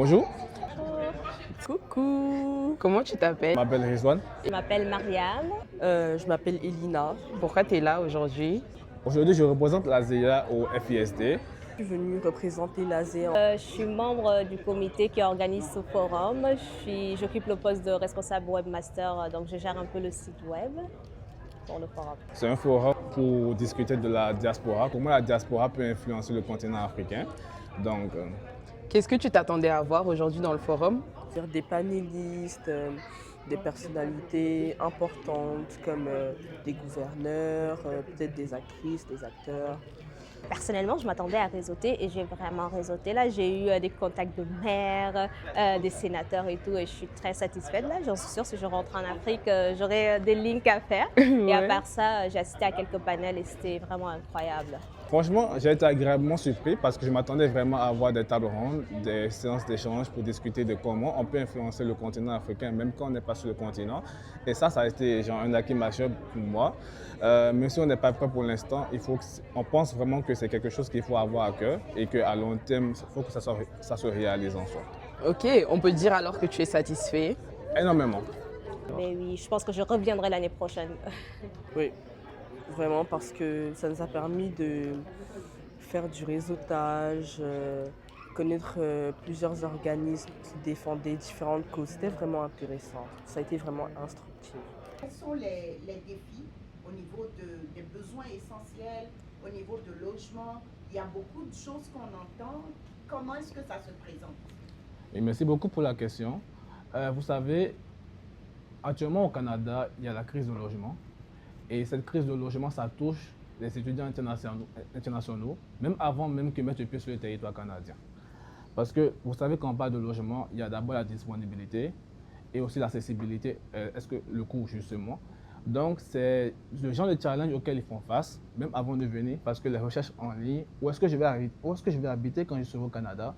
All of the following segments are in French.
Bonjour, Coucou, comment tu t'appelles? je m'appelle Rizwan. Je m'appelle Mariam. Je m'appelle Elina. Pourquoi tu es là aujourd'hui? Aujourd'hui, je représente la ZEA au FISD. Je suis venue représenter l'ASEAN. Je suis membre du comité qui organise ce forum. J'occupe le poste de responsable webmaster, donc je gère un peu le site web pour le forum. C'est un forum pour discuter de la diaspora, comment la diaspora peut influencer le continent africain. Donc, Qu'est-ce que tu t'attendais à voir aujourd'hui dans le forum? Des panélistes, des personnalités importantes comme des gouverneurs, peut-être des actrices, des acteurs. Personnellement, je m'attendais à réseauter et j'ai vraiment réseauté. Là, j'ai eu des contacts de maires, des sénateurs et tout, et je suis très satisfaite. Là, j'en suis sûre, si je rentre en Afrique, j'aurai des links à faire. Et à Ouais. part ça, j'ai assisté à quelques panels et c'était vraiment incroyable. franchement, j'ai été agréablement surpris parce que je m'attendais vraiment à avoir des tables rondes, des séances d'échange pour discuter de comment on peut influencer le continent africain, même quand on n'est pas sur le continent. Et ça a été genre, un acquis majeur pour moi. Même si on n'est pas prêt pour l'instant, on pense vraiment que c'est quelque chose qu'il faut avoir à cœur et qu'à long terme, il faut que ça se réalise en soi. Ok, on peut dire alors que tu es satisfait. Énormément. Mais oui, je pense que je reviendrai l'année prochaine. Oui, vraiment parce que ça nous a permis de faire du réseautage, connaître plusieurs organismes qui défendaient différentes causes. C'était vraiment intéressant. Ça a été vraiment instructif. Quels sont les défis au niveau des besoins essentiels, au niveau de logement? Il y a beaucoup de choses qu'on entend. Comment est-ce que ça se présente? Et merci beaucoup pour la question. Vous savez, actuellement au Canada, il y a la crise du logement. Et cette crise de logement, ça touche les étudiants internationaux, même avant même qu'ils mettent le pied sur le territoire canadien. Parce que vous savez, quand on parle de logement, il y a d'abord la disponibilité et aussi l'accessibilité, est-ce que le coût justement. Donc c'est le genre de challenge auquel ils font face, même avant de venir, parce que les recherches en ligne, où est-ce que je vais habiter quand je serai au Canada.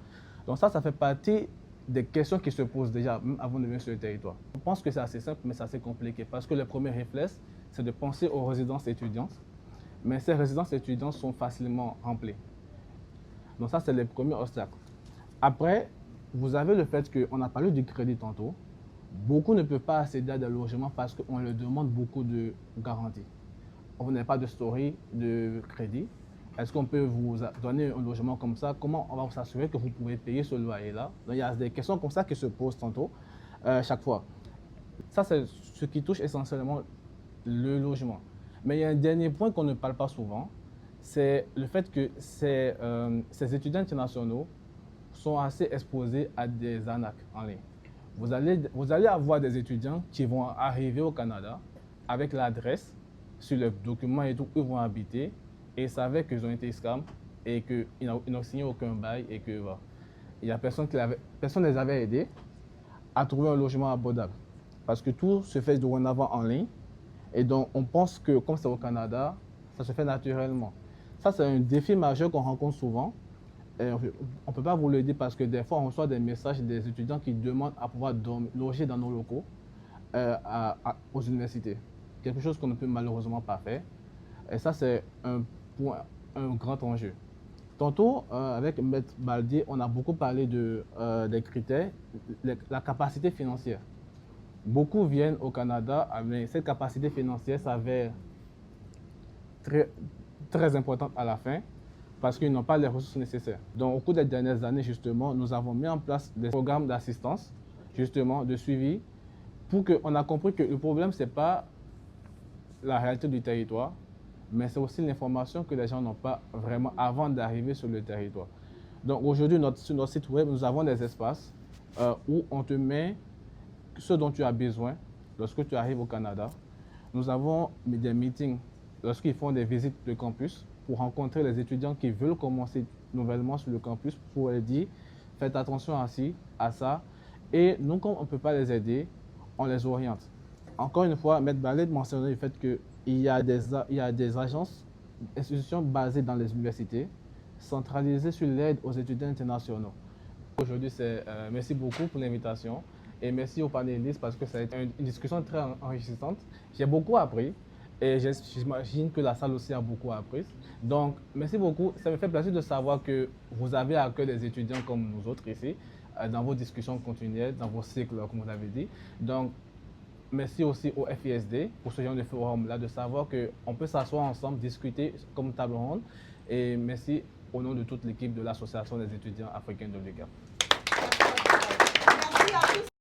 Donc ça fait partie des questions qui se posent déjà, même avant de venir sur le territoire. Je pense que c'est assez simple, mais c'est assez compliqué, parce que le premier réflexe, c'est de penser aux résidences étudiantes, mais ces résidences étudiantes sont facilement remplies. Donc ça, c'est le premier obstacle. Après, vous avez le fait qu'on a parlé du crédit tantôt. Beaucoup ne peuvent pas accéder à des logements parce qu'on leur demande beaucoup de garanties. On n'a pas de story de crédit. Est-ce qu'on peut vous donner un logement comme ça? Comment on va s'assurer que vous pouvez payer ce loyer-là? Donc il y a des questions comme ça qui se posent tantôt, chaque fois. Ça, c'est ce qui touche essentiellement le logement. Mais il y a un dernier point qu'on ne parle pas souvent, c'est le fait que ces étudiants internationaux sont assez exposés à des arnaques en ligne. Vous allez avoir des étudiants qui vont arriver au Canada avec l'adresse sur les documents et tout, où ils vont habiter, et ils savaient qu'ils ont été scam et qu'ils n'ont signé aucun bail et que voilà. Il y a personne ne les avait aidés à trouver un logement abordable. Parce que tout se fait dorénavant en ligne. Et donc, on pense que comme c'est au Canada, ça se fait naturellement. Ça, c'est un défi majeur qu'on rencontre souvent. Et on ne peut pas vous le dire parce que des fois, on reçoit des messages des étudiants qui demandent à pouvoir loger dans nos locaux aux universités. Quelque chose qu'on ne peut malheureusement pas faire. Et ça, c'est un grand enjeu. Tantôt, avec Maître Baldier, on a beaucoup parlé des critères, la capacité financière. Beaucoup viennent au Canada, mais cette capacité financière s'avère très, très importante à la fin parce qu'ils n'ont pas les ressources nécessaires. Donc, au cours des dernières années, justement, nous avons mis en place des programmes d'assistance, justement, de suivi, pour qu'on a compris que le problème, ce n'est pas la réalité du territoire, mais c'est aussi l'information que les gens n'ont pas vraiment avant d'arriver sur le territoire. Donc, aujourd'hui, sur notre site web, nous avons des espaces où on te met ce dont tu as besoin lorsque tu arrives au Canada. Nous avons des meetings lorsqu'ils font des visites de campus pour rencontrer les étudiants qui veulent commencer nouvellement sur le campus pour leur dire faites attention à ça. Et nous, comme on ne peut pas les aider, on les oriente. Encore une fois, Maître Ballet mentionnait le fait qu'il y a des agences, institutions basées dans les universités, centralisées sur l'aide aux étudiants internationaux. Aujourd'hui, merci beaucoup pour l'invitation. Et merci aux panélistes parce que ça a été une discussion très enrichissante. J'ai beaucoup appris et j'imagine que la salle aussi a beaucoup appris. Donc, merci beaucoup. Ça me fait plaisir de savoir que vous avez à cœur des étudiants comme nous autres ici. dans vos discussions continuelles, dans vos cycles, comme vous l'avez dit. Donc, merci aussi au FISD pour ce genre de forum-là, de savoir qu'on peut s'asseoir ensemble, discuter comme table ronde. Et merci au nom de toute l'équipe de l'Association des étudiants africains de l'UQAP. Merci à tous.